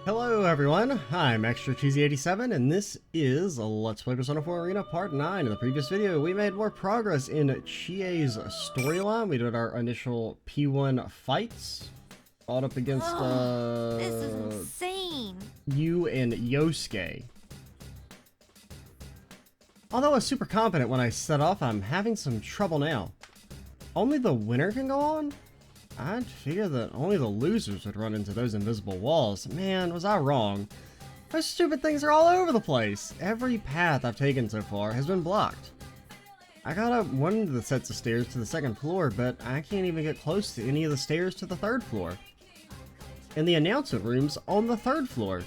Hello everyone, I'm Extra Cheesy87 and this is Let's Play Persona 4 Arena Part 9. In the previous video, we made more progress in Chie's storyline. We did our initial P1 fights. Fought up against, this is insane. you and Yosuke. Although I was super confident when I set off, I'm having some trouble now. Only the winner can go on? I'd figure that only the losers would run into those invisible walls. Man, was I wrong. Those stupid things are all over the place. Every path I've taken so far has been blocked. I got up one of the sets of stairs to the second floor, but I can't even get close to any of the stairs to the third floor. And the announcement room's on the third floor.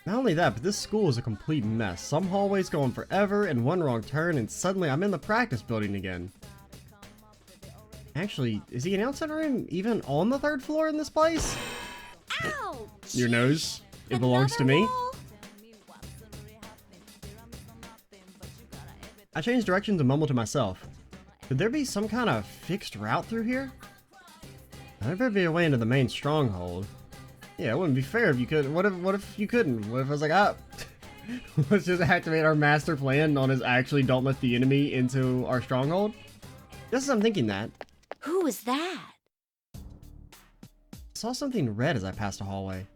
Not only that, but this school is a complete mess. Some hallways go on forever, and one wrong turn, and suddenly I'm in the practice building again. Actually, is the announcement room even on the third floor in this place? Ouch! Your nose? It belongs to me? Wall? I changed directions and mumbled to myself. Could there be some kind of fixed route through here? There better be a way into the main stronghold. Yeah, it wouldn't be fair if you could. What if you couldn't? What if I was like, ah, let's just activate our master plan known as actually don't let the enemy into our stronghold? Just as I'm thinking that, Who is that? I saw something red as I passed a hallway.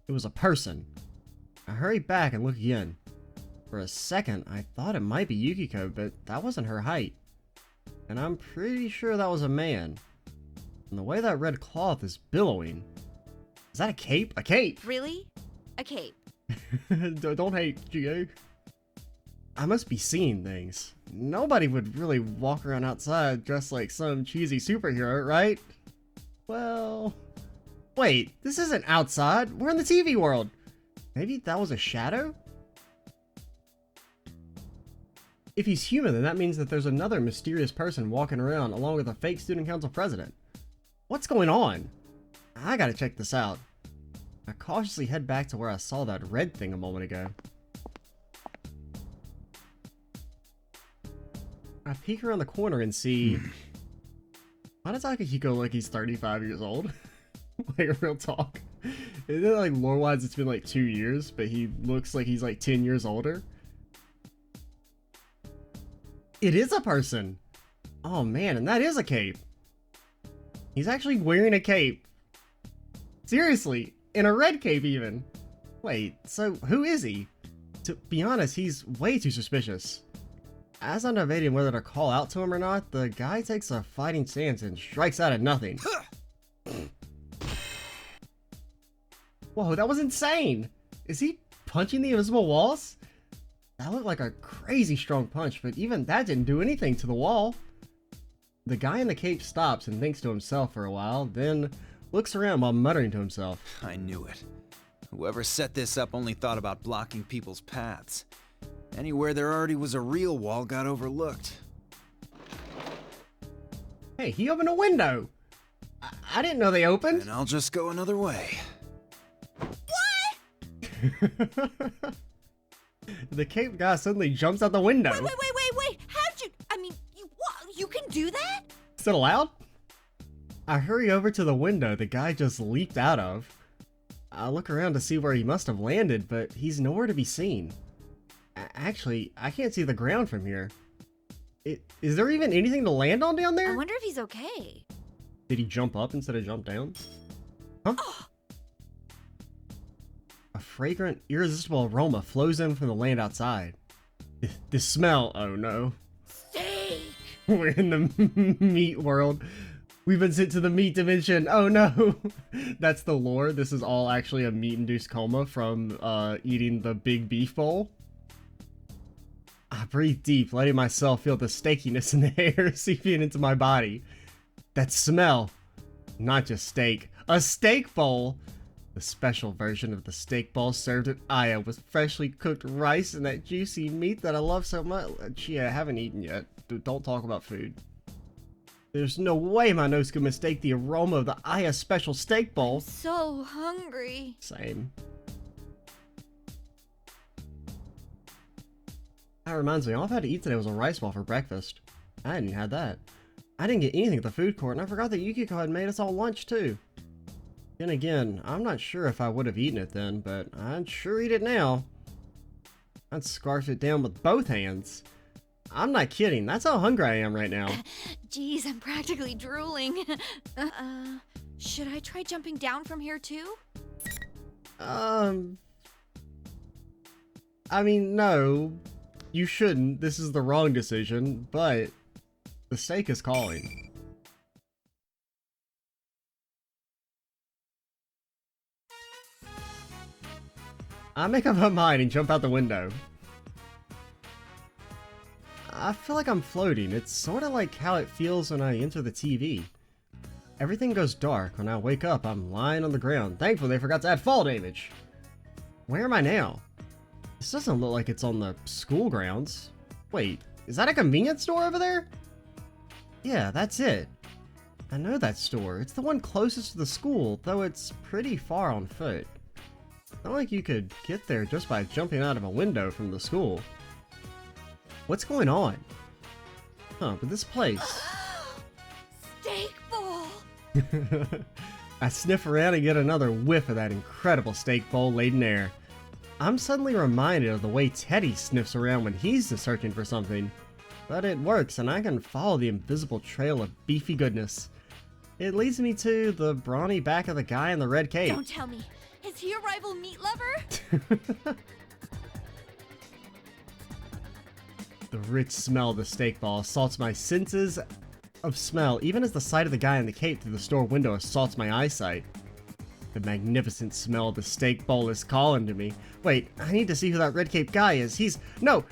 It was a person. I hurried back and looked again. For a second, I thought it might be Yukiko, but that wasn't her height. And I'm pretty sure that was a man. And the way that red cloth is billowing. Is that a cape? A cape! Really? A cape. Don't hate, Chie. I must be seeing things. Nobody would really walk around outside dressed like some cheesy superhero, right? Well... Wait, this isn't outside. We're in the TV world. Maybe that was a shadow? If he's human, then that means that there's another mysterious person walking around along with a fake student council president. What's going on? I gotta check this out. I cautiously head back to where I saw that red thing a moment ago. I peek around the corner and see... Why does Akihiko look like he's 35 years old? Like, real talk. Isn't it like lore-wise it's been like 2 years, but he looks like he's like 10 years older? It is a person! Oh man, and that is a cape! He's actually wearing a cape. Seriously, in a red cape even. Wait, so who is he? To be honest, he's way too suspicious. As I'm debating whether to call out to him or not, the guy takes a fighting stance and strikes out at nothing. Whoa, that was insane! Is he punching the invisible walls? That looked like a crazy strong punch, but even that didn't do anything to the wall. The guy in the cape stops and thinks to himself for a while, then looks around while muttering to himself. I knew it. Whoever set this up only thought about blocking people's paths. Anywhere there already was a real wall got overlooked. Hey, he opened a window! I didn't know they opened! And I'll just go another way. The cape guy suddenly jumps out the window. Wait. How'd you... I mean, you can do that? Is it allowed? I hurry over to the window the guy just leaped out of. I look around to see where he must have landed, but he's nowhere to be seen. Actually, I can't see the ground from here. Is there even anything to land on down there? I wonder if he's okay. Did he jump up instead of jump down? Huh? A fragrant, irresistible aroma flows in from the land outside. The smell, oh no. Steak! We're in the meat world. We've been sent to the meat dimension. Oh no. That's the lore. This is all actually a meat-induced coma from eating the big beef bowl. I breathe deep, letting myself feel the steakiness in the air seeping into my body. That smell. Not just steak. A steak bowl! The special version of the steak bowl served at Aya with freshly cooked rice and that juicy meat that I love so much. Gee, I haven't eaten yet. Don't talk about food. There's no way my nose could mistake the aroma of the Aya special steak bowl. So hungry. Same. That reminds me, all I've had to eat today was a rice ball for breakfast. I hadn't had that. I didn't get anything at the food court, and I forgot that Yukiko had made us all lunch too. Then again, I'm not sure if I would have eaten it then, but I'd sure eat it now. I'd scarf it down with both hands. I'm not kidding, that's how hungry I am right now. Geez, I'm practically drooling. Should I try jumping down from here too? I mean, no. You shouldn't. This is the wrong decision, but the steak is calling. I make up my mind and jump out the window. I feel like I'm floating. It's sort of like how it feels when I enter the TV. Everything goes dark. When I wake up, I'm lying on the ground. Thankfully, they forgot to add fall damage. Where am I now? This doesn't look like it's on the school grounds. Wait, is that a convenience store over there? Yeah, that's it. I know that store. It's the one closest to the school, though it's pretty far on foot. Not like you could get there just by jumping out of a window from the school. What's going on? Huh, but this place... Steak bowl! I sniff around and get another whiff of that incredible steak bowl laden air. I'm suddenly reminded of the way Teddy sniffs around when he's searching for something. But it works, and I can follow the invisible trail of beefy goodness. It leads me to the brawny back of the guy in the red cape. Don't tell me. Is he a rival meat lover? The rich smell of the steak ball assaults my senses of smell, even as the sight of the guy in the cape through the store window assaults my eyesight. The magnificent smell of the steak bowl is calling to me. Wait, I need to see who that red cape guy is. He's... No!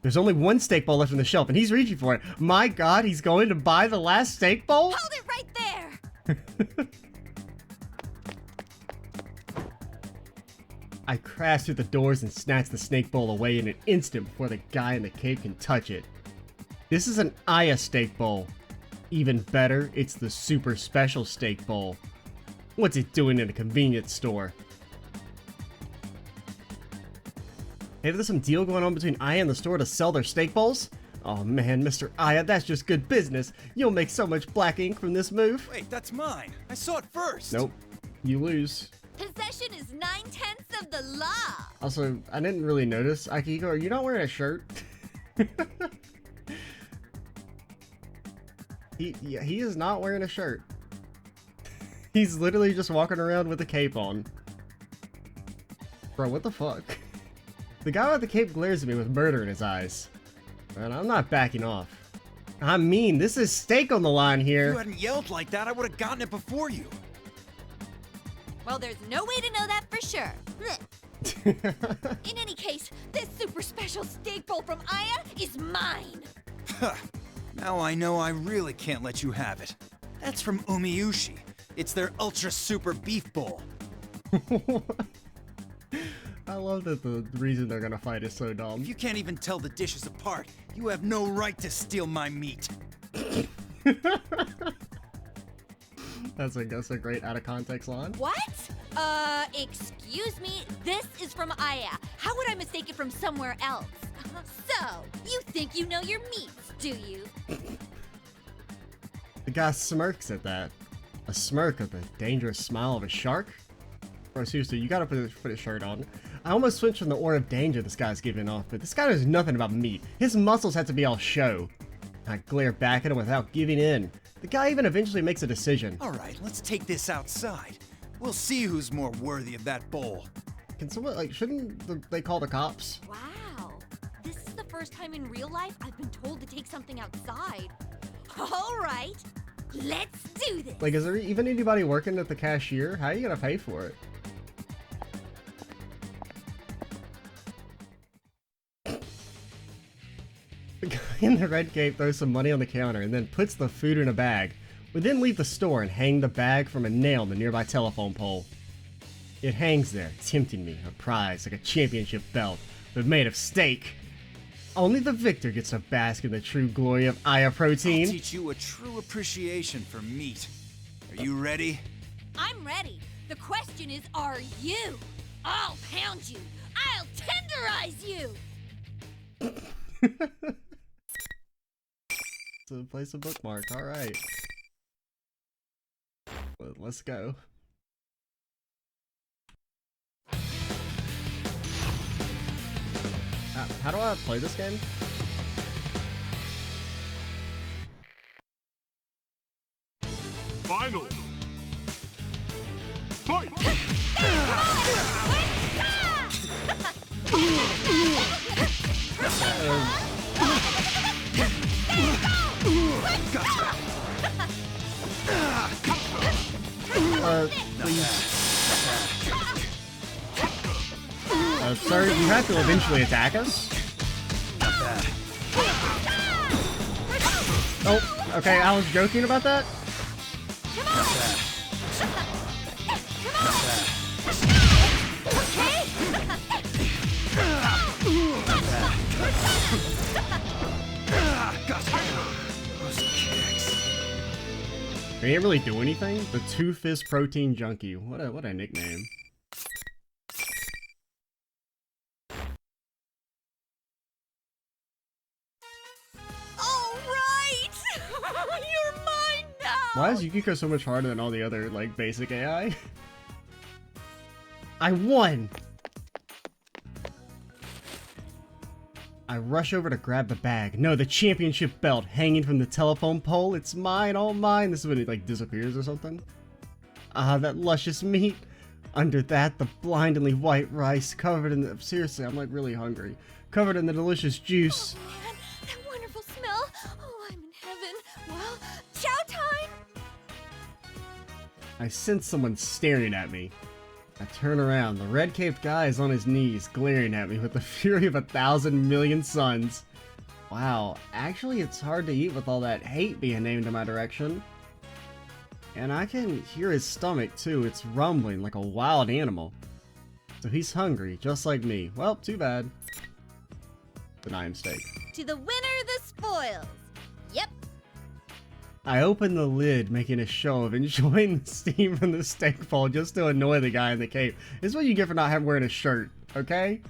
There's only one steak bowl left on the shelf, and he's reaching for it. My god, he's going to buy the last steak bowl? Hold it right there! I crash through the doors and snatch the snake bowl away in an instant before the guy in the cape can touch it. This is an Aya steak bowl. Even better, it's the super special steak bowl. What's it doing in a convenience store? Hey, there's some deal going on between Aya and the store to sell their steak bowls? Oh man, Mr. Aya, that's just good business. You'll make so much black ink from this move. Wait, that's mine. I saw it first. Nope. You lose. Possession is 9/10 of the law. Also, I didn't really notice. Akihiko, are you not wearing a shirt? He is not wearing a shirt. He's literally just walking around with a cape on. Bro, what the fuck? The guy with the cape glares at me with murder in his eyes. And I'm not backing off. I mean, this is stake on the line If here. you hadn't yelled like that, I would have gotten it before you. Well, there's no way to know that for sure. In any case, this super special steak bowl from Aya is mine. Huh. Now I know I really can't let you have it. That's from Umiyushi. It's their ultra super beef bowl. I love that the reason they're gonna fight is so dumb. If you can't even tell the dishes apart, you have no right to steal my meat. That's a great out of context line. What? Excuse me? This is from Aya. How would I mistake it from somewhere else? So, you think you know your meats, do you? The guy smirks at that. A smirk of the dangerous smile of a shark? Bro, seriously, you gotta put a shirt on. I almost switched from the aura of danger this guy's giving off, but this guy knows nothing about meat. His muscles have to be all show. I glare back at him without giving in. The guy even eventually makes a decision. Alright, let's take this outside. We'll see who's more worthy of that bowl. Can someone, like, shouldn't they call the cops? Wow. This is the first time in real life I've been told to take something outside. All right. Let's do this. Like, is there even anybody working at the cashier? How are you gonna pay for it? The guy in the red cape throws some money on the counter and then puts the food in a bag. We then leave the store and hang the bag from a nail on the nearby telephone pole. It hangs there, tempting me, a prize like a championship belt, but made of steak. Only the victor gets to bask in the true glory of Aya I'll protein. teach you a true appreciation for meat. Are you ready? I'm ready. The question is, are you? I'll pound you. I'll tenderize you. So place a bookmark, alright. Let's go. How do I play this game? Final. Fight! Please. Sir, you have to eventually attack us. Oh, okay, I was joking about that. They ain't really do anything. The Two-Fist Protein Junkie. What a nickname. All right, you're mine now. Why is Yukiko so much harder than all the other like basic AI? I won. I rush over to grab the bag. No, the championship belt hanging from the telephone pole. It's mine, all mine. This is when it like disappears or something. Ah, that luscious meat. Under that, the blindingly white rice covered in the... Seriously, I'm like really hungry. Covered in the delicious juice. Oh man, that wonderful smell. Oh, I'm in heaven. Well, chow time. I sense someone staring at me. I turn around. The red-caped guy is on his knees, glaring at me with the fury of 1,000,000,000 suns. Wow, actually it's hard to eat with all that hate being aimed in my direction. And I can hear his stomach too, it's rumbling like a wild animal. So he's hungry, just like me. Well, too bad. Deny him steak. To the winner, the spoils. Yep. I open the lid, making a show of enjoying the steam from the steak bowl just to annoy the guy in the cape. This is what you get for not wearing a shirt, okay?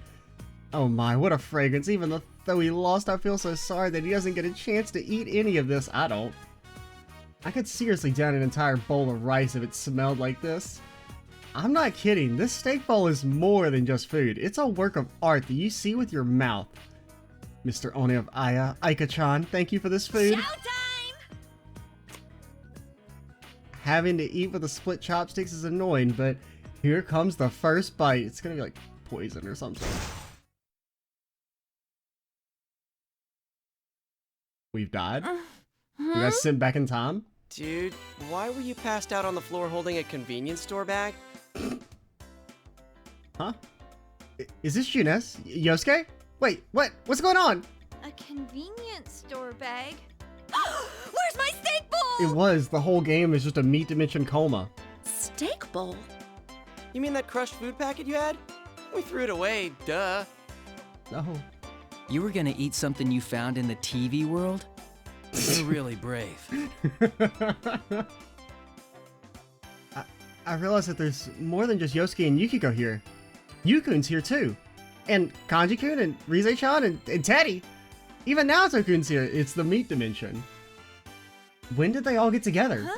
Oh my, what a fragrance. Even though he lost, I feel so sorry that he doesn't get a chance to eat any of this. I don't. I could seriously down an entire bowl of rice if it smelled like this. I'm not kidding. This steak bowl is more than just food. It's a work of art that you see with your mouth. Mr. One of Aya, Aika-chan, thank you for this food. Showtime! Having to eat with the split chopsticks is annoying, but here comes the first bite. It's gonna be like poison or something. We've died? You guys sent back in time? Dude, why were you passed out on the floor holding a convenience store bag? Huh? Is this Junes? Yosuke? Wait, what? What's going on? A convenience store bag. Where's my steak bowl? It was. The whole game is just a meat dimension coma. Steak bowl? You mean that crushed food packet you had? We threw it away, duh. No. You were gonna eat something you found in the TV world? You're really brave. I realize that there's more than just Yosuke and Yukiko here. Yukun's here too. And Kanji-kun and Rise-chan and Teddy. Even Naoto-kun's here. It's the meat dimension. When did they all get together?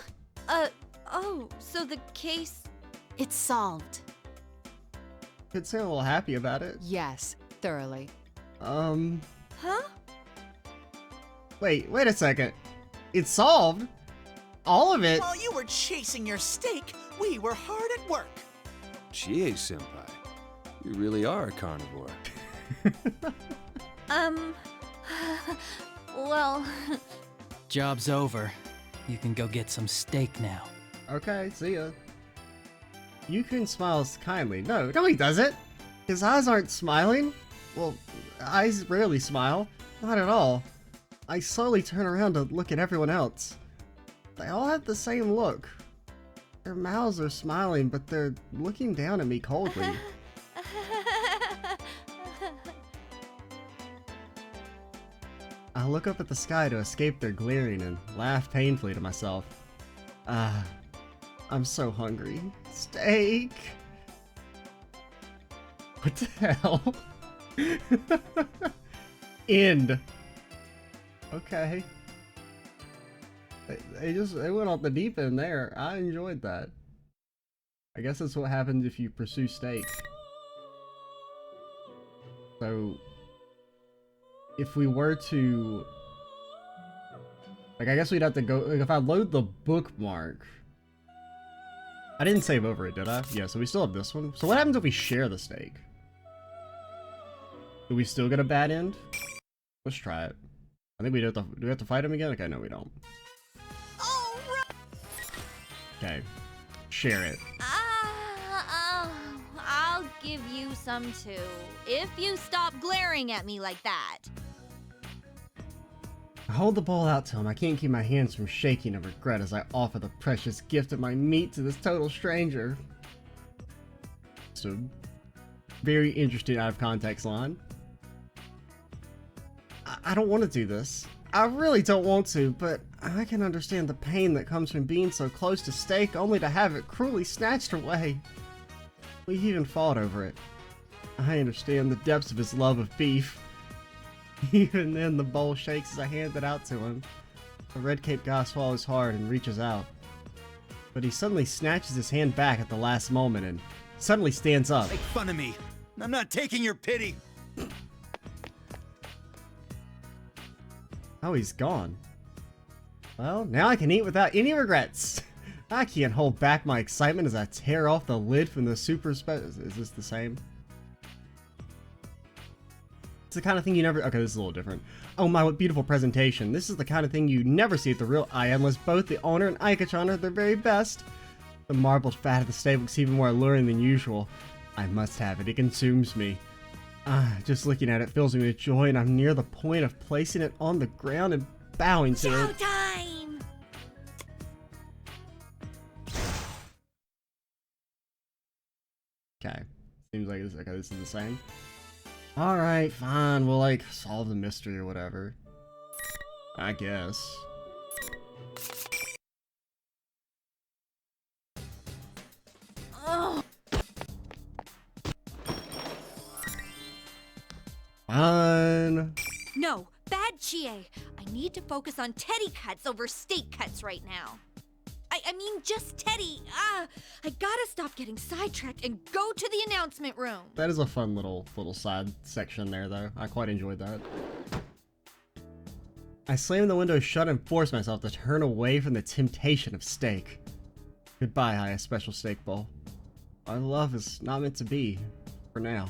Huh? Oh, so the case... It's solved. Could seem a little happy about it. Yes, thoroughly. Huh? Wait a second. It's solved? All of it? While you were chasing your steak, we were hard at work. Chie senpai, you really are a carnivore. Well... Job's over. You can go get some steak now. Okay, see ya. Yukun smiles kindly. No, he doesn't. His eyes aren't smiling. Well, eyes rarely smile. Not at all. I slowly turn around to look at everyone else. They all have the same look. Their mouths are smiling, but they're looking down at me coldly. I look up at the sky to escape their glaring and laugh painfully to myself. Ah, I'm so hungry. Steak! What the hell? End. Okay. They went off the deep end there. I enjoyed that. I guess that's what happens if you pursue steak. So, if we were to... Like, I guess we'd have to go... Like, if I load the bookmark... I didn't save over it, did I? Yeah, so we still have this one. So what happens if we share the steak? Do we still get a bad end? Let's try it. I think we do we have to fight him again? Okay, no we don't. Okay. Share it. I'll give you some too, if you stop glaring at me like that. I hold the bowl out to him. I can't keep my hands from shaking of regret as I offer the precious gift of my meat to this total stranger. It's a very interesting out of context line. I don't want to do this. I really don't want to, but I can understand the pain that comes from being so close to steak only to have it cruelly snatched away. We even fought over it. I understand the depths of his love of beef. Even then, the bowl shakes as I hand it out to him. The red cape guy swallows hard and reaches out. But he suddenly snatches his hand back at the last moment and suddenly stands up. Make fun of me. I'm not taking your pity. Oh, he's gone. Well, now I can eat without any regrets. I can't hold back my excitement as I tear off the lid from the super special. Is this the same? It's the kind of thing you never... Okay, this is a little different. Oh my, what beautiful presentation. This is the kind of thing you never see at the real Aya unless both the owner and Aikachan are their very best. The marbled fat of the steak looks even more alluring than usual. I must have it. It consumes me. Just looking at it fills me with joy, and I'm near the point of placing it on the ground and bowing to it. Showtime! Okay. Seems like this, okay, this is the same. Alright, fine. We'll, like, solve the mystery or whatever. I guess. Oh. Fine. No, bad Chie. I need to focus on teddy cuts over steak cuts right now. I mean, just teddy. I gotta stop getting sidetracked and go to the announcement room. That is a fun little side section there, though. I quite enjoyed that. I slammed the window shut and forced myself to turn away from the temptation of steak. Goodbye, Aya Special Steak Bowl. Our love is not meant to be, for now.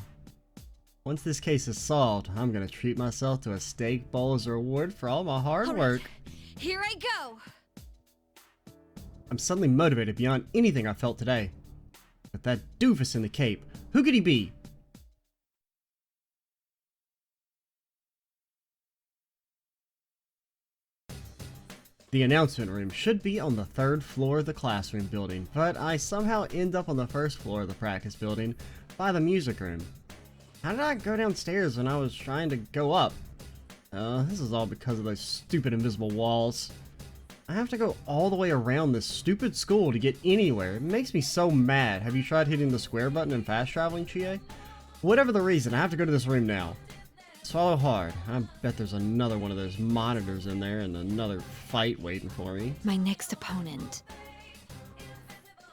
Once this case is solved, I'm gonna treat myself to a steak bowl as a reward for all my hard work. Here I go. I'm suddenly motivated beyond anything I felt today. But that doofus in the cape, who could he be? The announcement room should be on the 3rd floor of the classroom building, but I somehow end up on the 1st floor of the practice building by the music room. How did I go downstairs when I was trying to go up? This is all because of those stupid invisible walls. I have to go all the way around this stupid school to get anywhere. It makes me so mad. Have you tried hitting the square button and fast traveling, Chie? Whatever the reason, I have to go to this room now. Swallow hard. I bet there's another one of those monitors in there and another fight waiting for me. My next opponent.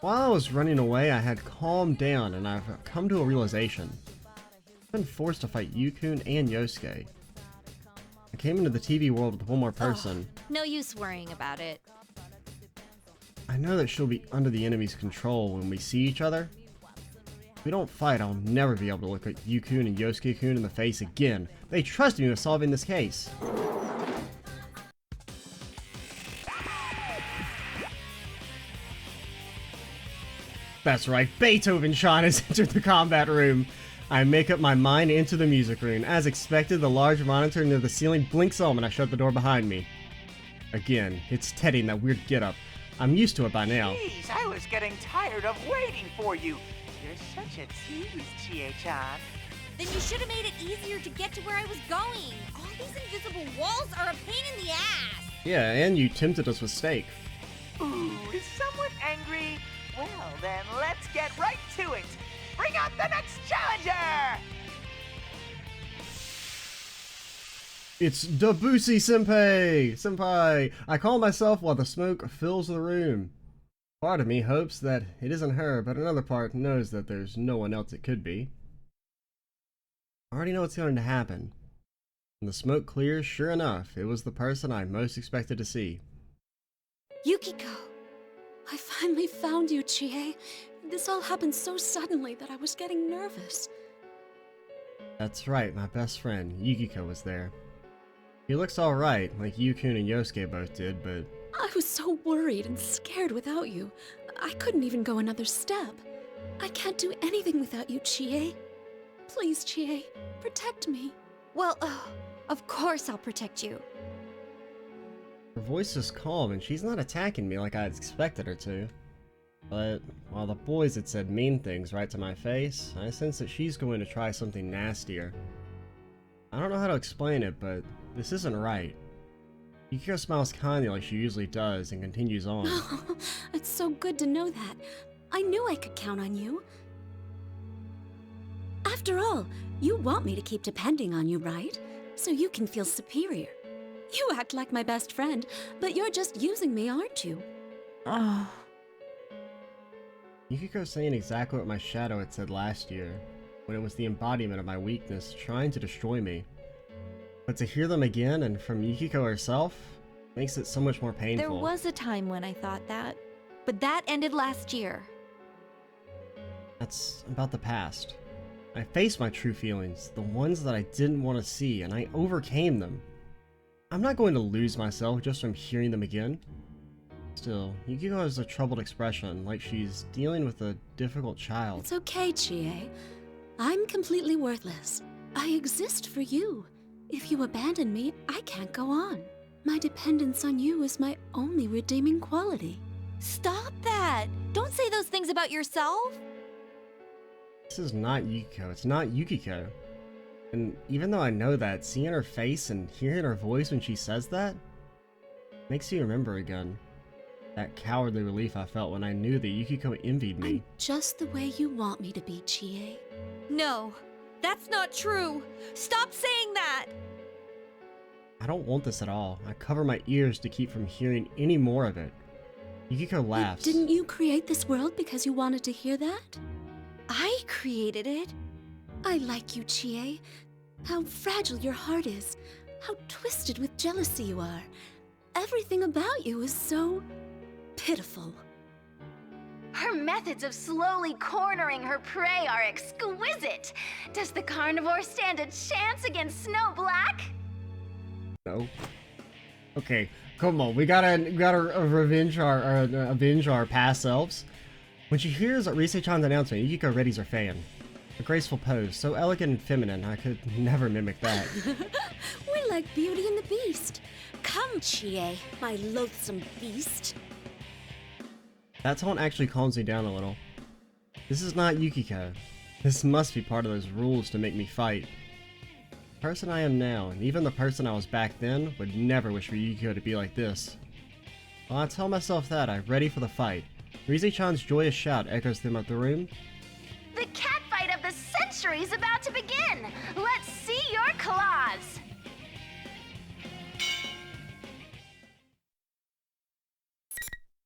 While I was running away, I had calmed down and I've come to a realization. I've been forced to fight Yukun and Yosuke. I came into the TV world with one more person. Oh, no use worrying about it. I know that she'll be under the enemy's control when we see each other. If we don't fight, I'll never be able to look at Yukun and Yosuke-kun in the face again. They trusted me with solving this case. That's right, Beethoven-chan has entered the combat room. I make up my mind into the music room. As expected, the large monitor near the ceiling blinks on when I shut the door behind me. Again, it's Teddy in that weird getup. I'm used to it by now. Jeez, I was getting tired of waiting for you. You're such a tease, Chie-chan. Then you should have made it easier to get to where I was going. All these invisible walls are a pain in the ass. Yeah, and you tempted us with steak. Ooh, is someone angry? Well, then let's get right to it. Bring out the next challenger! It's Debussy Senpai! I call myself while the smoke fills the room. Part of me hopes that it isn't her, but another part knows that there's no one else it could be. I already know what's going to happen. When the smoke clears, sure enough, it was the person I most expected to see. Yukiko! I finally found you, Chie. This all happened so suddenly that I was getting nervous. That's right, my best friend, Yukiko, was there. He looks alright, like Yukun and Yosuke both did, but... I was so worried and scared without you. I couldn't even go another step. I can't do anything without you, Chie. Please, Chie, protect me. Well, of course I'll protect you. Her voice is calm and she's not attacking me like I expected her to. But while the boys had said mean things right to my face, I sense that she's going to try something nastier. I don't know how to explain it, but this isn't right. Yukiko smiles kindly like she usually does and continues on. Oh, it's so good to know that. I knew I could count on you. After all, you want me to keep depending on you, right? So you can feel superior. You act like my best friend, but you're just using me, aren't you? Oh. Yukiko's saying exactly what my shadow had said last year, when it was the embodiment of my weakness trying to destroy me. But to hear them again, and from Yukiko herself, makes it so much more painful. There was a time when I thought that, but that ended last year. That's about the past. I faced my true feelings, the ones that I didn't want to see, and I overcame them. I'm not going to lose myself just from hearing them again. Still, Yukiko has a troubled expression, like she's dealing with a difficult child. It's okay, Chie. I'm completely worthless. I exist for you. If you abandon me, I can't go on. My dependence on you is my only redeeming quality. Stop that! Don't say those things about yourself! This is not Yukiko, it's not Yukiko. And even though I know that, seeing her face and hearing her voice when she says that, makes me remember again. That cowardly relief I felt when I knew that Yukiko envied me. I'm just the way you want me to be, Chie. No, that's not true! Stop saying that! I don't want this at all. I cover my ears to keep from hearing any more of it. Yukiko laughs. Didn't you create this world because you wanted to hear that? I created it. I like you, Chie. How fragile your heart is. How twisted with jealousy you are. Everything about you is so pitiful. Her methods of slowly cornering her prey are exquisite. Does the carnivore stand a chance against Snow Black? No. Okay, come on. We gotta avenge our past selves. When she hears Rise-chan's announcement, Yukiko readies her fan. A graceful pose, so elegant and feminine, I could never mimic that. We're like Beauty and the Beast. Come, Chie, my loathsome beast. That tone actually calms me down a little. This is not Yukiko. This must be part of those rules to make me fight. The person I am now, and even the person I was back then, would never wish for Yukiko to be like this. While I tell myself that, I'm ready for the fight. Rise-chan's joyous shout echoes throughout the room. The catfight of the century is about to begin! Let's see your claws!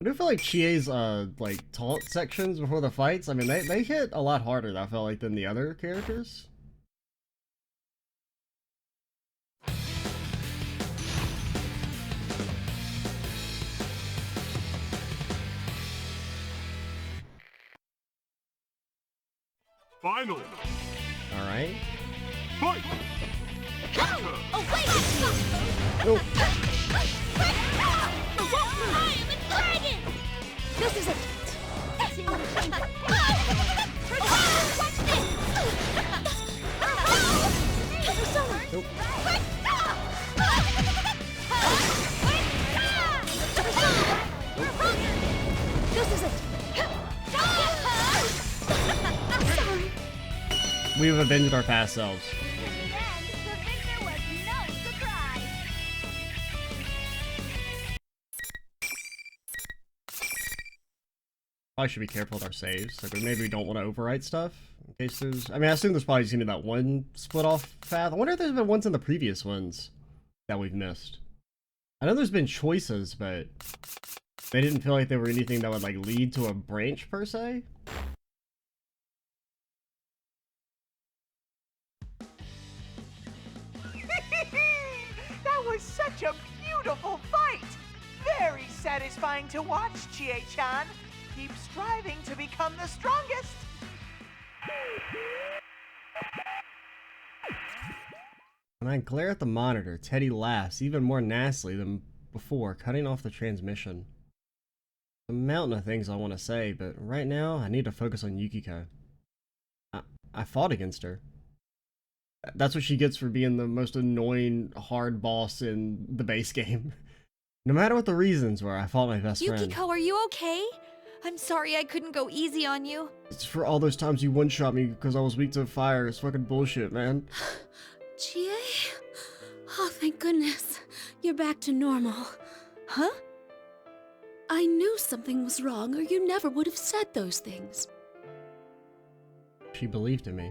I do feel like Chie's like taunt sections before the fights, I mean they hit a lot harder, I felt like, than the other characters. Finally! Alright. Fight! Oh, wait! Oh. I am a dragon! This is it. Watch this! Nope. This is it. Sorry. We've avenged our past selves. In the end, the victor was no surprise! Probably should be careful with our saves. Like, maybe we don't want to overwrite stuff. In case there's... I mean, I assume there's probably just gonna be that one split off path. I wonder if there's been ones in the previous ones that we've missed. I know there's been choices, but They didn't feel like they were anything that would like lead to a branch per se. That was such a beautiful fight! Very satisfying to watch, Chie-chan. Keep striving to become the strongest. When I glare at the monitor, Teddy laughs even more nastily than before, cutting off the transmission. A mountain of things I want to say, but right now I need to focus on Yukiko. I fought against her. That's what she gets for being the most annoying hard boss in the base game. No matter what the reasons were, I fought my best friend. Yukiko, are you okay? I'm sorry I couldn't go easy on you. It's for all those times you one-shot me because I was weak to fire. It's fucking bullshit, man. Chie? Oh, thank goodness. You're back to normal. Huh? I knew something was wrong, or you never would have said those things. She believed in me.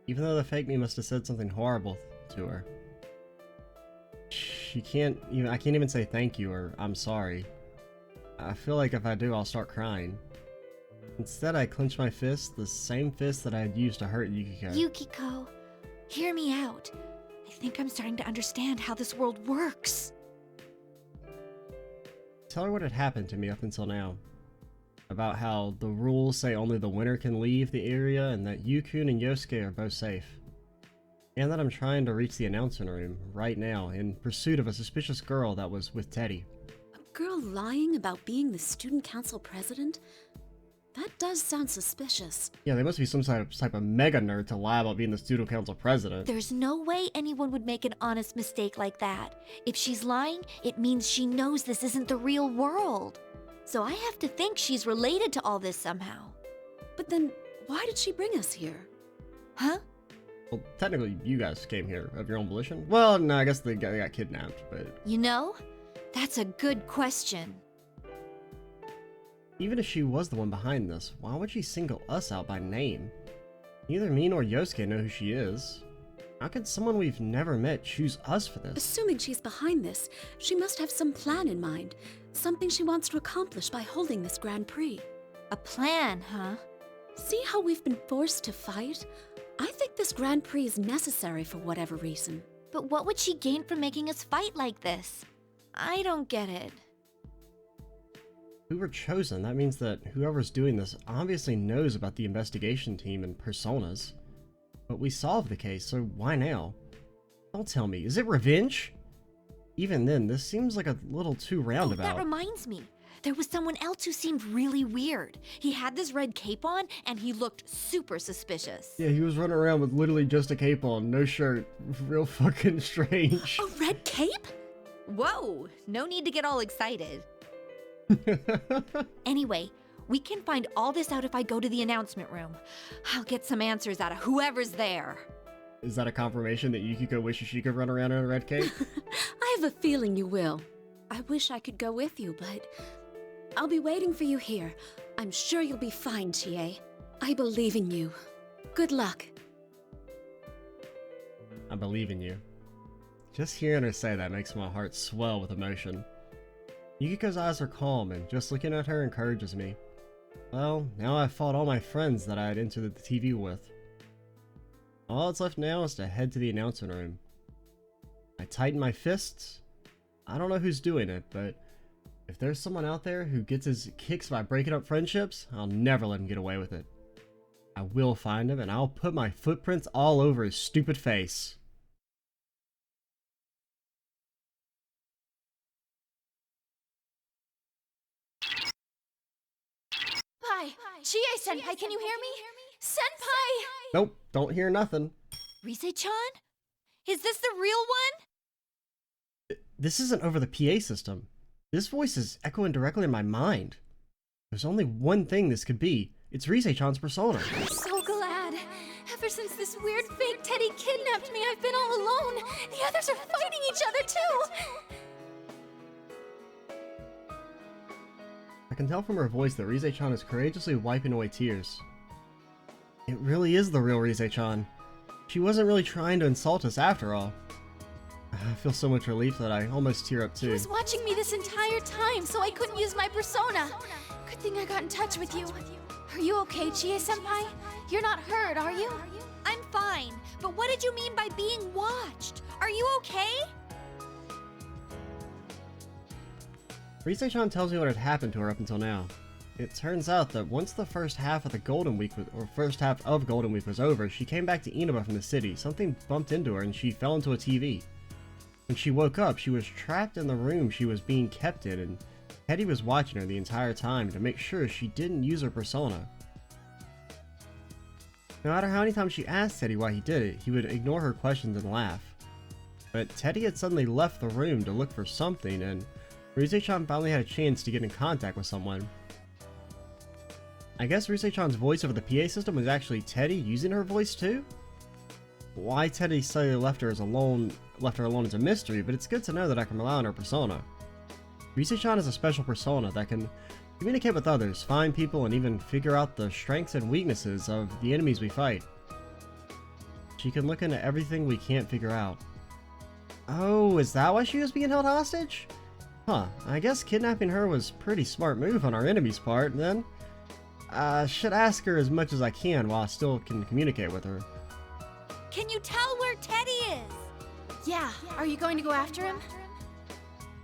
Even though the fake me must have said something horrible to her. I can't even say thank you or I'm sorry. I feel like if I do, I'll start crying. Instead, I clench my fist, the same fist that I had used to hurt Yukiko. Yukiko, hear me out. I think I'm starting to understand how this world works. Tell her what had happened to me up until now. About how the rules say only the winner can leave the area and that Yukun and Yosuke are both safe. And that I'm trying to reach the announcement room right now in pursuit of a suspicious girl that was with Teddy. A girl lying about being the student council president? That does sound suspicious. Yeah, they must be some type of mega nerd to lie about being the student council president. There's no way anyone would make an honest mistake like that. If she's lying, it means she knows this isn't the real world. So I have to think she's related to all this somehow. But then, why did she bring us here? Huh? Well, technically, you guys came here of your own volition. Well, no, I guess they got kidnapped, but... You know, that's a good question. Even if she was the one behind this, why would she single us out by name? Neither me nor Yosuke know who she is. How could someone we've never met choose us for this? Assuming she's behind this, she must have some plan in mind. Something she wants to accomplish by holding this Grand Prix. A plan, huh? See how we've been forced to fight? I think this Grand Prix is necessary for whatever reason. But what would she gain from making us fight like this? I don't get it. We were chosen. That means that whoever's doing this obviously knows about the investigation team and personas. But we solved the case, so why now? Don't tell me, is it revenge? Even then, this seems like a little too roundabout. Oh, that reminds me. There was someone else who seemed really weird. He had this red cape on, and he looked super suspicious. Yeah, he was running around with literally just a cape on, no shirt. Real fucking strange. A red cape? Whoa, no need to get all excited. Anyway, we can find all this out if I go to the announcement room. I'll get some answers out of whoever's there. Is that a confirmation that Yukiko wishes she could run around in a red cape? I have a feeling you will. I wish I could go with you, but I'll be waiting for you here. I'm sure you'll be fine, Chie. I believe in you. Good luck. I believe in you. Just hearing her say that makes my heart swell with emotion. Yukiko's eyes are calm, and just looking at her encourages me. Well, now I've fought all my friends that I had entered the TV with. All that's left now is to head to the announcement room. I tighten my fists. I don't know who's doing it, but if there's someone out there who gets his kicks by breaking up friendships, I'll never let him get away with it. I will find him, and I'll put my footprints all over his stupid face. Chie-senpai, can you hear me? Senpai! Nope, don't hear nothing. Rise-chan? Is this the real one? This isn't over the PA system. This voice is echoing directly in my mind. There's only one thing this could be. It's Rise-chan's persona. I'm so glad. Ever since this weird fake Teddy kidnapped me, I've been all alone. The others are fighting each other too. I can tell from her voice that Rise-chan is courageously wiping away tears. It really is the real Rise-chan. She wasn't really trying to insult us after all. I feel so much relief that I almost tear up He too. was watching me this entire time, so I couldn't use my persona. Good thing I got in touch with you. Are you okay, Chie-senpai? You're not hurt, are you? I'm fine, but what did you mean by being watched? Are you okay? Rise-chan tells me what had happened to her up until now. It turns out that once the first half of Golden Week was over, she came back to Inaba from the city. Something bumped into her and she fell into a TV. When she woke up, she was trapped in the room she was being kept in, and Teddy was watching her the entire time to make sure she didn't use her persona. No matter how many times she asked Teddy why he did it, he would ignore her questions and laugh. But Teddy had suddenly left the room to look for something, and Rise-chan finally had a chance to get in contact with someone. I guess Rise-chan's voice over the PA system was actually Teddy using her voice too? Why Teddy suddenly left her alone is a mystery, but it's good to know that I can rely on her persona. Rise-chan is a special persona that can communicate with others, find people, and even figure out the strengths and weaknesses of the enemies we fight. She can look into everything we can't figure out. Oh, is that why she was being held hostage? Huh, I guess kidnapping her was a pretty smart move on our enemy's part, then. Should ask her as much as I can while I still can communicate with her. Can you tell where Teddy is? Yeah, are you going to go after him?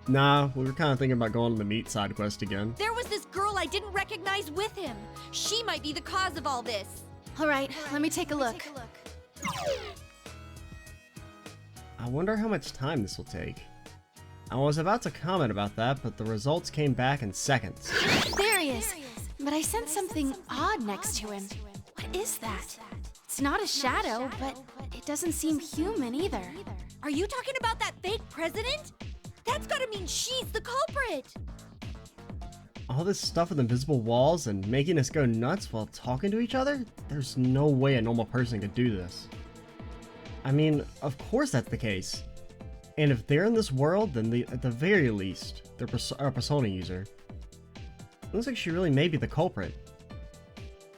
Nah, we were kind of thinking about going on the meat side quest again. There was this girl I didn't recognize with him. She might be the cause of all this. Alright, let me take a look. I wonder how much time this will take. I was about to comment about that, but the results came back in seconds. There he is! But I sense something odd next to him. What is that? It's not a shadow, but it doesn't seem human either. Are you talking about that fake president? That's gotta mean she's the culprit! All this stuff with invisible walls and making us go nuts while talking to each other? There's no way a normal person could do this. I mean, of course that's the case. And if they're in this world, then at the very least, they're a persona user. Looks like she really may be the culprit.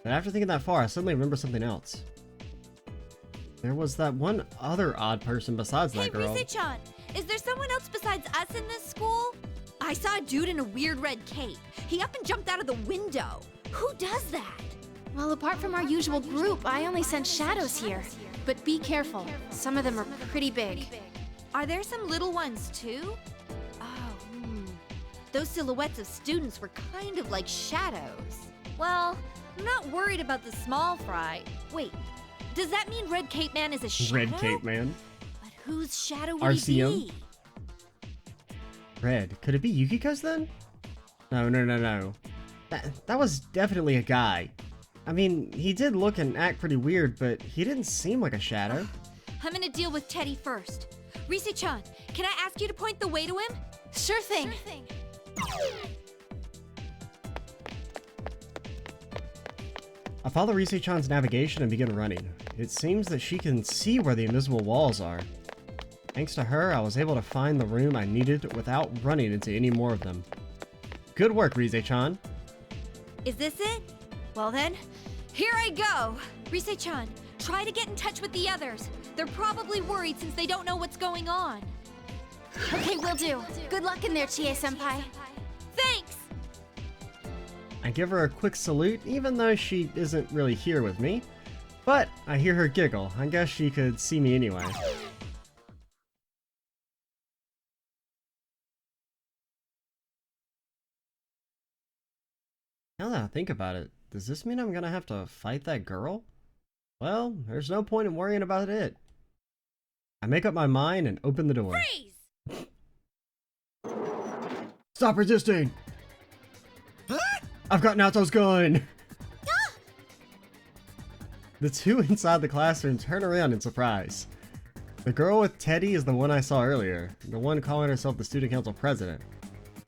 But after thinking that far, I suddenly remember something else. There was that one other odd person besides that girl. Hey, Rise-chan! Is there someone else besides us in this school? I saw a dude in a weird red cape. He up and jumped out of the window. Who does that? Well, apart from our usual group, I only sense shadows here. But be careful. Some of them are pretty big. Are there some little ones too? Oh, Those silhouettes of students were kind of like shadows. Well, I'm not worried about the small fry. Wait, does that mean Red Cape Man is a shadow? Red Cape Man. But whose shadow would he RCM? be? Red. Could it be Yukiko's then? No. That was definitely a guy. I mean, he did look and act pretty weird, but he didn't seem like a shadow. I'm gonna deal with Teddy first. Rise-chan, can I ask you to point the way to him? Sure thing. I follow Rise-chan's navigation and begin running. It seems that she can see where the invisible walls are. Thanks to her, I was able to find the room I needed without running into any more of them. Good work, Rise-chan. Is this it? Well then, here I go! Rise-chan, try to get in touch with the others. They're probably worried since they don't know what's going on. Okay, will do. Good luck in there, Chie-senpai. Thanks! I give her a quick salute, even though she isn't really here with me. But I hear her giggle. I guess she could see me anyway. Now that I think about it, does this mean I'm gonna have to fight that girl? Well, there's no point in worrying about it. I make up my mind and open the door. Freeze! Stop resisting! I've got Naoto's gun! The two inside the classroom turn around in surprise. The girl with Teddy is the one I saw earlier, the one calling herself the student council president.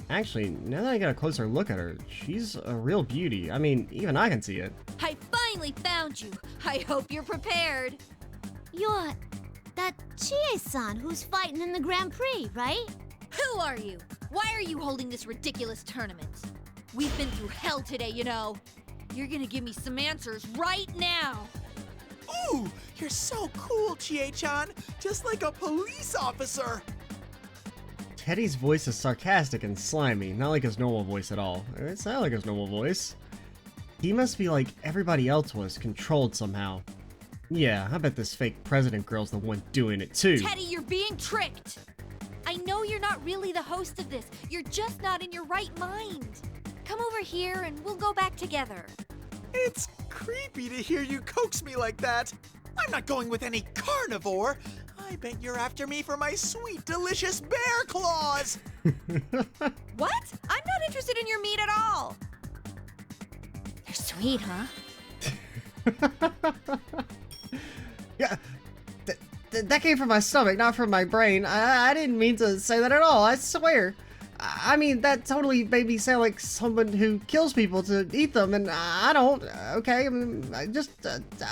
Actually, now that I get a closer look at her, she's a real beauty. I mean, even I can see it. I finally found you. I hope you're prepared. You're that Chie-san who's fighting in the Grand Prix, right? Who are you? Why are you holding this ridiculous tournament? We've been through hell today, you know. You're gonna give me some answers right now. Ooh, you're so cool, Chie-chan. Just like a police officer. Teddy's voice is sarcastic and slimy, not like his normal voice at all. It's not like his normal voice. He must be like everybody else was, controlled somehow. Yeah, I bet this fake president girl's the one doing it too. Teddy, you're being tricked! I know you're not really the host of this. You're just not in your right mind. Come over here and we'll go back together. It's creepy to hear you coax me like that. I'm not going with any carnivore. I bet you're after me for my sweet, delicious bear claws. What? I'm not interested in your meat at all. They're sweet, huh? Yeah, that came from my stomach, not from my brain. I didn't mean to say that at all, I swear. I mean, that totally made me sound like someone who kills people to eat them, and I don't, okay? I mean,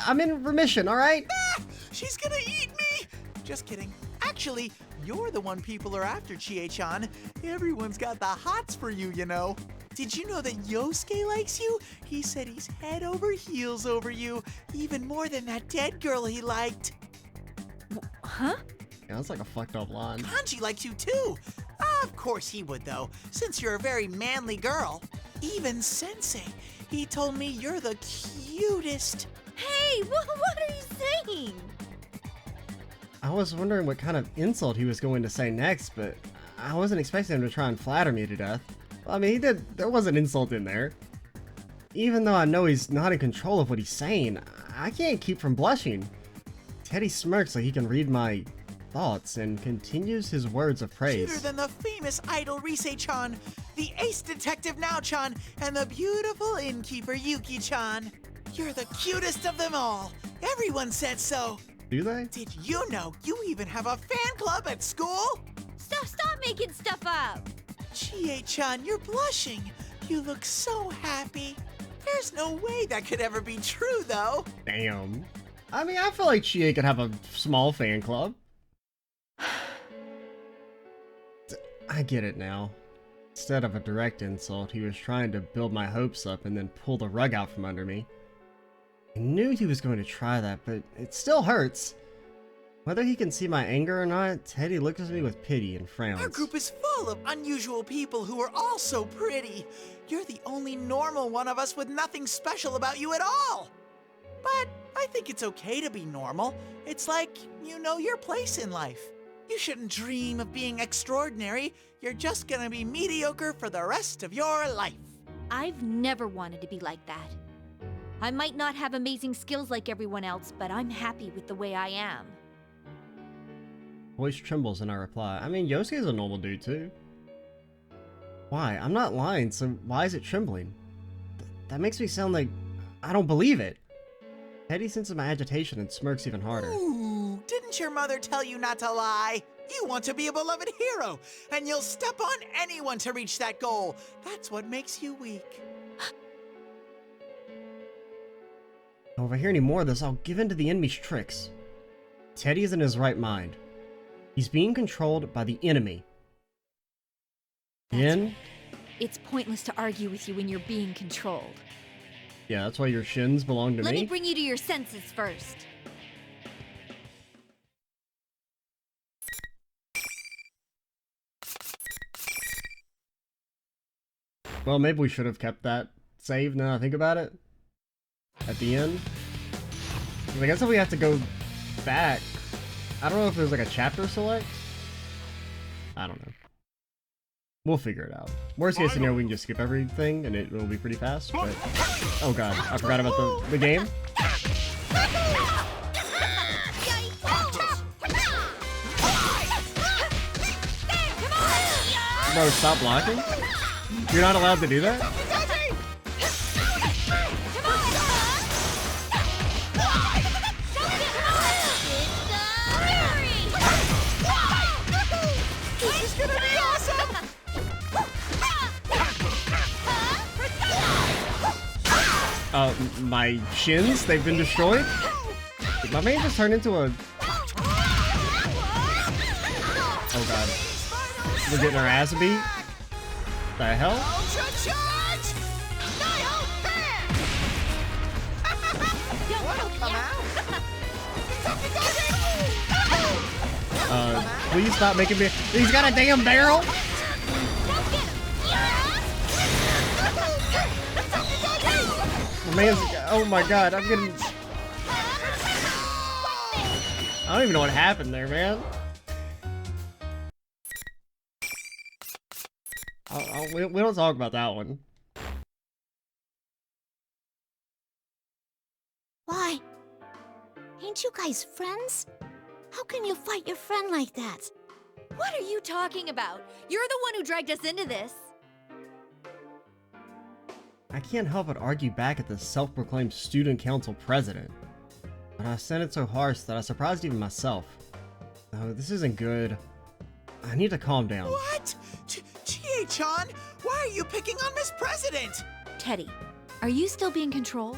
I'm in remission, alright? Ah, she's gonna eat me! Just kidding. Actually, you're the one people are after, Chie-chan. Everyone's got the hots for you, you know. Did you know that Yosuke likes you? He said he's head over heels over you, even more than that dead girl he liked. Huh? Yeah, that's like a fucked up line. Kanji likes you too. Of course he would though, since you're a very manly girl. Even Sensei, he told me you're the cutest. Hey, what are you saying? I was wondering what kind of insult he was going to say next, but I wasn't expecting him to try and flatter me to death. I mean, there was an insult in there. Even though I know he's not in control of what he's saying, I can't keep from blushing. Teddy smirks like he can read my thoughts and continues his words of praise. Cuter than the famous idol Rise-chan, the ace detective Now-chan, and the beautiful innkeeper Yuki-chan. You're the cutest of them all. Everyone said so. Do they? Did you know you even have a fan club at school? Stop making stuff up. Chie-chan, you're blushing. You look so happy. There's no way that could ever be true, though. Damn. I mean, I feel like Chie could have a small fan club. I get it now. Instead of a direct insult, he was trying to build my hopes up and then pull the rug out from under me. I knew he was going to try that, but it still hurts. Whether he can see my anger or not, Teddy looks at me with pity and frowns. Our group is full of unusual people who are all so pretty. You're the only normal one of us with nothing special about you at all. But I think it's okay to be normal. It's like you know your place in life. You shouldn't dream of being extraordinary. You're just gonna be mediocre for the rest of your life. I've never wanted to be like that. I might not have amazing skills like everyone else, but I'm happy with the way I am. Voice trembles and I reply, I mean, Yosuke's a normal dude too. Why? I'm not lying, so why is it trembling? That makes me sound like I don't believe it. Teddy senses my agitation and smirks even harder. Ooh, didn't your mother tell you not to lie? You want to be a beloved hero, and you'll step on anyone to reach that goal. That's what makes you weak. If I hear any more of this, I'll give in to the enemy's tricks. Teddy is in his right mind. He's being controlled by the enemy. Yin? It's pointless to argue with you when you're being controlled. Yeah, that's why your shins belong to me. Let me bring you to your senses first. Well, maybe we should have kept that saved now that I think about it. At the end. I guess if we have to go back, I don't know if there's like a chapter select. I don't know. We'll figure it out. Worst case scenario, we can just skip everything and it will be pretty fast, but... Oh god, I forgot about the game. Bro, stop blocking? You're not allowed to do that? My shins, they've been destroyed? Did my man just turn into a... Oh god. We're getting our ass beat? The hell? Please stop making me. He's got a damn barrel. Man's, oh my god, I'm getting. I don't even know what happened there, man. We don't talk about that one. Why? Ain't you guys friends? How can you fight your friend like that? What are you talking about? You're the one who dragged us into this. I can't help but argue back at the self-proclaimed student council president. But I sounded so harsh that I surprised even myself. No, this isn't good. I need to calm down. What? Chie-chan, why are you picking on Miss President? Teddy, are you still being controlled?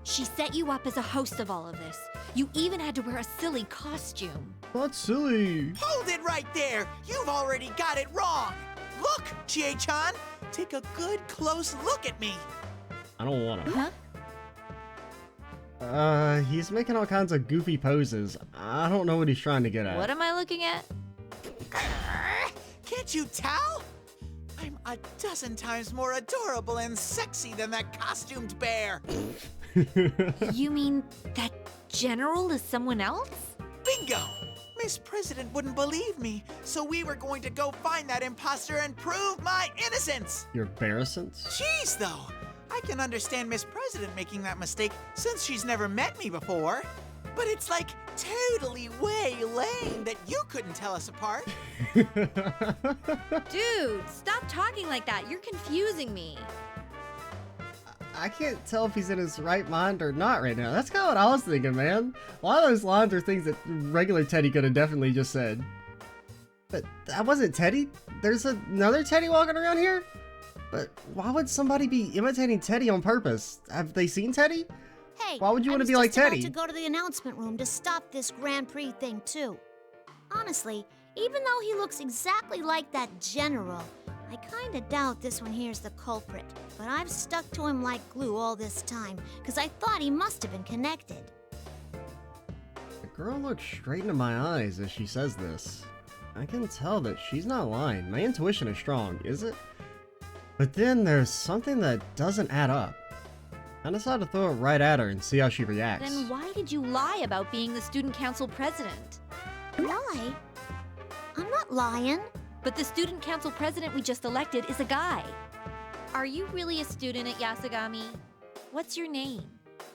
She set you up as a host of all of this. You even had to wear a silly costume. That's silly. Hold it right there. You've already got it wrong. Look, Chie-chan, take a good close look at me. I don't want to. Huh? He's making all kinds of goofy poses. I don't know what he's trying to get at. What am I looking at? Can't you tell? I'm a dozen times more adorable and sexy than that costumed bear. You mean that general is someone else? Bingo! Miss President wouldn't believe me, so we were going to go find that imposter and prove my innocence. Your embarrassance? Jeez, though. I can understand Miss President making that mistake since she's never met me before. But it's like totally way lame that you couldn't tell us apart. Dude, stop talking like that. You're confusing me. I can't tell if he's in his right mind or not right now. That's kind of what I was thinking, man. A lot of those lines are things that regular Teddy could have definitely just said. But that wasn't Teddy. There's another Teddy walking around here? But why would somebody be imitating Teddy on purpose? Have they seen Teddy? Hey, why would you want to be I like was just Teddy? about to go to the announcement room to stop this Grand Prix thing too. Honestly, even though he looks exactly like that general, I kinda doubt this one here's the culprit. But I've stuck to him like glue all this time, because I thought he must have been connected. The girl looks straight into my eyes as she says this. I can tell that she's not lying. My intuition is strong, is it? But then there's something that doesn't add up. I decided to throw it right at her and see how she reacts. Then why did you lie about being the student council president? Lie? I'm not lying. But the student council president we just elected is a guy. Are you really a student at Yasugami? What's your name?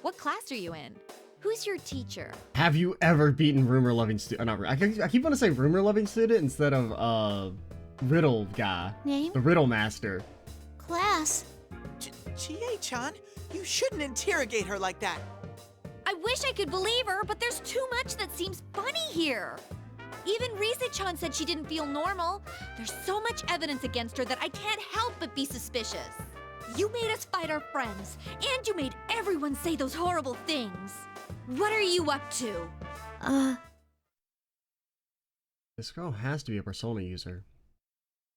What class are you in? Who's your teacher? Have you ever beaten rumor-loving student? I keep wanting to say rumor-loving student instead of riddle guy. Name? The riddle master. Class? Chie-chan, you shouldn't interrogate her like that. I wish I could believe her, but there's too much that seems funny here. Even Risa-chan said she didn't feel normal. There's so much evidence against her that I can't help but be suspicious. You made us fight our friends, and you made everyone say those horrible things. What are you up to? This girl has to be a Persona user.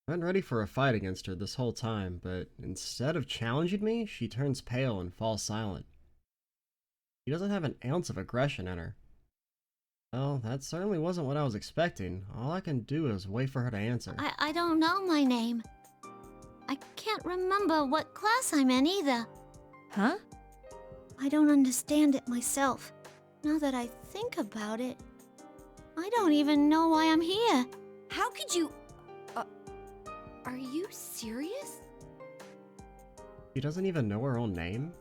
I've been ready for a fight against her this whole time, but instead of challenging me, she turns pale and falls silent. She doesn't have an ounce of aggression in her. Well, that certainly wasn't what I was expecting. All I can do is wait for her to answer. I don't know my name. I can't remember what class I'm in either. Huh? I don't understand it myself. Now that I think about it, I don't even know why I'm here. How could you... are you serious? She doesn't even know her own name?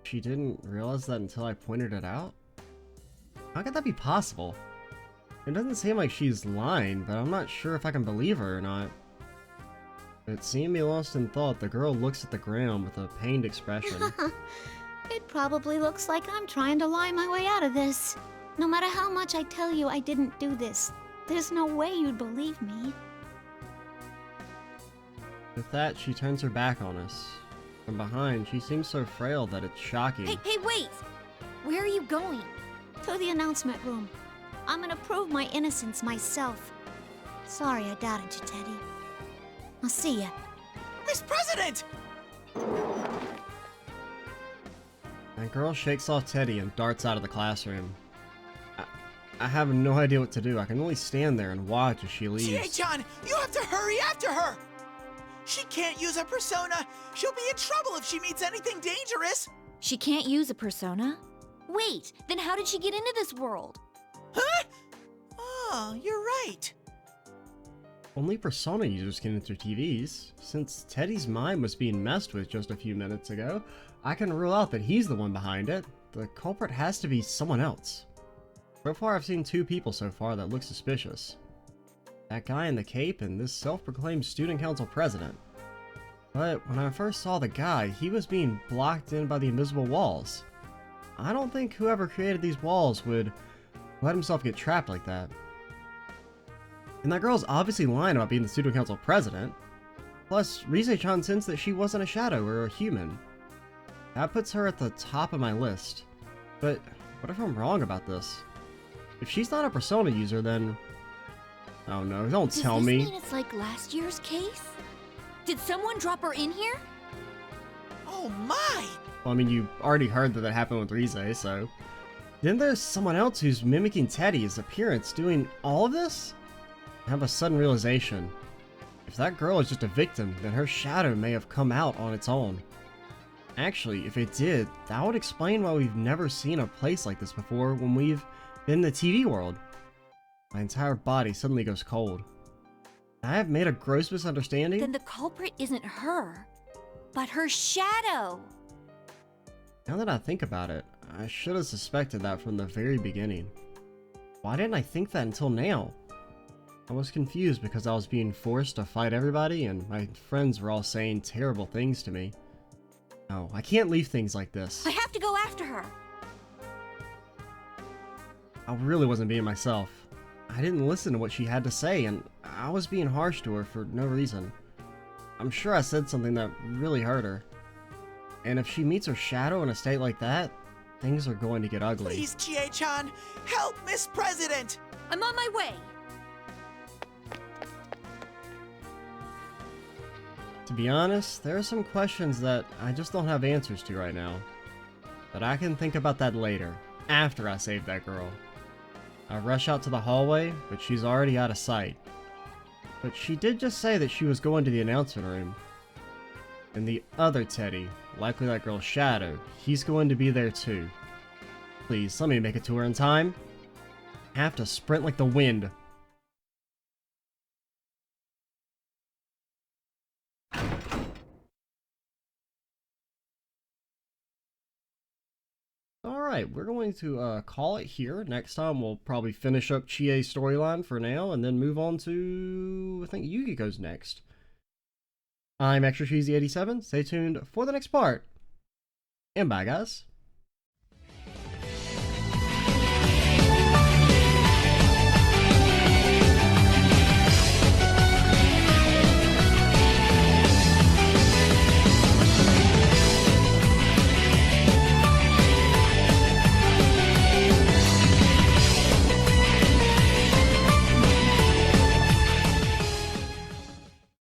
She didn't realize that until I pointed it out? How could that be possible? It doesn't seem like she's lying, but I'm not sure if I can believe her or not. But seeing me lost in thought, the girl looks at the ground with a pained expression. It probably looks like I'm trying to lie my way out of this. No matter how much I tell you I didn't do this, there's no way you'd believe me. With that, she turns her back on us. From behind, she seems so frail that it's shocking. Hey, wait! Where are you going? To the announcement room. I'm gonna prove my innocence myself. Sorry I doubted you, Teddy. I'll see ya. Miss President! That girl shakes off Teddy and darts out of the classroom. I have no idea what to do. I can only stand there and watch as she leaves. Chie-chan, you have to hurry after her! She can't use her persona! She'll be in trouble if she meets anything dangerous! She can't use a persona? Wait, then how did she get into this world? Huh? Oh, you're right. Only persona users can enter TVs. Since Teddy's mind was being messed with just a few minutes ago, I can rule out that he's the one behind it. The culprit has to be someone else. So far I've seen 2 people so far that look suspicious. That guy in the cape and this self-proclaimed student council president. But when I first saw the guy, he was being blocked in by the invisible walls. I don't think whoever created these walls would let himself get trapped like that. And that girl's obviously lying about being the student council president. Plus, Rise-chan sensed that she wasn't a shadow or a human. That puts her at the top of my list. But what if I'm wrong about this? If she's not a persona user, then... Oh no, don't tell me. Does this mean it's like last year's case? Did someone drop her in here? Oh my! Well, I mean, you already heard that happened with Rise, so... Then there's someone else who's mimicking Teddy's appearance doing all of this? I have a sudden realization. If that girl is just a victim, then her shadow may have come out on its own. Actually, if it did, that would explain why we've never seen a place like this before when we've been in the TV world. My entire body suddenly goes cold. I have made a gross misunderstanding? Then the culprit isn't her, but her shadow. Now that I think about it, I should have suspected that from the very beginning. Why didn't I think that until now? I was confused because I was being forced to fight everybody and my friends were all saying terrible things to me. No, I can't leave things like this. I have to go after her. I really wasn't being myself. I didn't listen to what she had to say and I was being harsh to her for no reason. I'm sure I said something that really hurt her. And if she meets her shadow in a state like that, things are going to get ugly. Please, Chie-chan, help Miss President! I'm on my way. To be honest, there are some questions that I just don't have answers to right now. But I can think about that later, after I save that girl. I rush out to the hallway, but she's already out of sight. But she did just say that she was going to the announcement room. And the other Teddy, likely that girl's shadow, he's going to be there too. Please, let me make it to her in time. I have to sprint like the wind. Alright, we're going to call it here. Next time we'll probably finish up Chie's storyline for now and then move on to, I think Yukiko's next. I'm Extra Cheesy 87. Stay tuned for the next part. And bye guys.